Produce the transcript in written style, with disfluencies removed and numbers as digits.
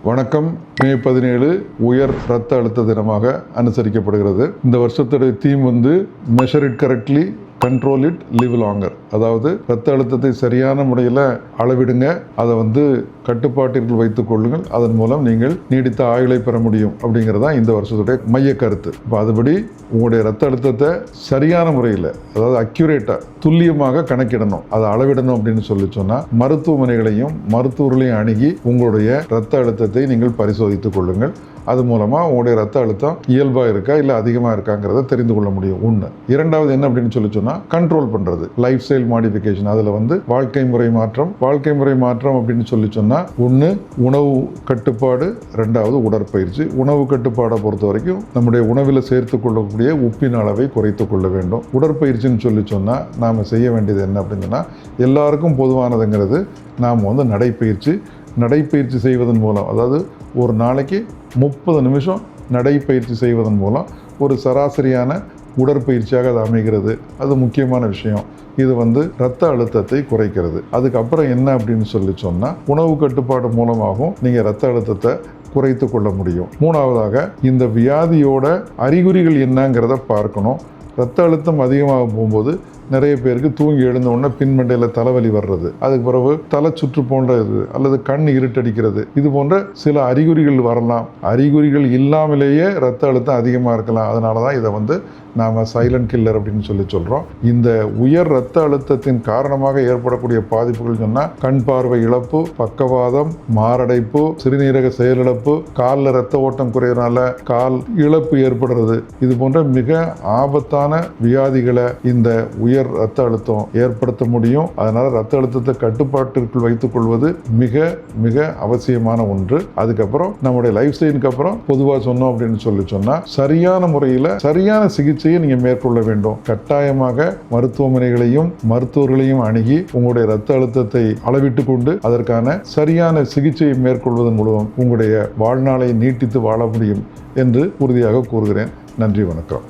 வணக்கம். மே 17 உயர் இரத்த அழுத்த தினமாக அனுசரிக்கப்படுகிறது. இந்த வருஷத்துடைய theme measure it correctly, control it, live longer. அதாவது இரத்த அழுத்தத்தை சரியான முறையில் அளவிடுங்க, அதை கட்டுப்பாட்டிற்குள் வைத்துக் கொள்ளுங்கள், அதன் மூலம் நீங்கள் நீடித்த ஆயுளை பெற முடியும் அப்படிங்கிறதா இந்த வருஷத்துடைய மைய கருத்து. இப்போ அதுபடி உங்களுடைய இரத்த அழுத்தத்தை சரியான முறையில், அதாவது அக்யூரேட்டாக, துல்லியமாக கணக்கிடணும், அதை அளவிடணும் அப்படின்னு சொன்னால் மருத்துவமனைகளையும் மருத்துவர்களையும் அணுகி உங்களுடைய இரத்த அழுத்தத்தை நீங்கள் பரிசோதித்துக் கொள்ளுங்கள். அது மூலமாக உங்களுடைய இரத்த அழுத்தம் இயல்பாக இருக்கா இல்லை அதிகமாக இருக்காங்கிறத தெரிந்து கொள்ள முடியும். ஒன்று. இரண்டாவது என்ன அப்படின்னு சொன்னால் கண்ட்ரோல் பண்ணுறது, லைஃப் ஸ்டைல் மாடிஃபிகேஷன். அதில் வாழ்க்கை முறை மாற்றம். வாழ்க்கை முறை மாற்றம் அப்படின்னு சொன்னால் ஒன்று உணவு கட்டுப்பாடு, ரெண்டாவது உடற்பயிற்சி. உணவு கட்டுப்பாடை பொறுத்த வரைக்கும் நம்முடைய உணவில் சேர்த்து கொள்ளக்கூடிய உப்பின் அளவை குறைத்து கொள்ள வேண்டும். உடற்பயிற்சின்னு சொன்னால் நாம் செய்ய வேண்டியது என்ன அப்படின்னு சொன்னால் எல்லாருக்கும் பொதுவானதுங்கிறது நாம் நடைப்பயிற்சி செய்வதன் மூலம், அதாவது ஒரு நாளைக்கு 30 நிமிஷம் நடைப்பயிற்சி செய்வதன் மூலம் ஒரு சராசரியான உடற்பயிற்சியாக அது அமைகிறது. அது முக்கியமான விஷயம். இது இரத்த அழுத்தத்தை குறைக்கிறது. அதுக்கப்புறம் என்ன அப்படின்னு சொன்னால் உணவு கட்டுப்பாடு மூலமாகவும் நீங்கள் இரத்த அழுத்தத்தை குறைத்து கொள்ள முடியும். மூணாவதாக இந்த வியாதியோட அறிகுறிகள் என்னங்கிறத பார்க்கணும். இரத்த அழுத்தம் அதிகமாக போகும்போது நிறைய பேருக்கு தூங்கி எழுந்த உடனே பின்மண்டையில் தலைவலி வர்றது, அதுக்கு பிறகு தலை சுற்று போன்றது அல்லது கண் இருட்டடிக்கிறது, இது போன்ற சில அறிகுறிகள் வரலாம். அறிகுறிகள் இல்லாமலேயே இரத்த அழுத்தம் அதிகமாக இருக்கலாம். அதனால தான் இதை நாம் சைலண்ட் கில்லர் அப்படின்னு சொல்கிறோம். இந்த உயர் இரத்த அழுத்தத்தின் காரணமாக ஏற்படக்கூடிய பாதிப்புகள் சொன்னால் கண் பார்வை இழப்பு, பக்கவாதம், மாரடைப்பு, சிறுநீரக செயலிழப்பு, காலில் இரத்த ஓட்டம் குறையறனால கால் இழப்பு ஏற்படுறது, இது போன்ற மிக ஆபத்தான வியாதிகளை இந்த உயர் இரத்த அழுத்தம் ஏற்படுத்த முடியும். அதனால இரத்த அழுத்தத்தை கட்டுப்பாட்டிற்குள் வைத்துக் கொள்வது மிக மிக அவசியமான ஒன்று. அதுக்கப்புறம் நம்முடைய லைஃப் ஸ்டைலுக்கு அப்புறம் பொதுவாக சொன்னோம் அப்படின்னு சொன்னால் சரியான முறையில் சரியான சிகிச்சையை நீங்க மேற்கொள்ள வேண்டும். கட்டாயமாக மருத்துவமனைகளையும் மருத்துவர்களையும் அணுகி உங்களுடைய இரத்த அழுத்தத்தை அளவிட்டு கொண்டு அதற்கான சரியான சிகிச்சையை மேற்கொள்வதன் மூலம் உங்களுடைய வாழ்நாளை நீட்டித்து வாழ முடியும் என்று உறுதியாக கூறுகிறேன். நன்றி, வணக்கம்.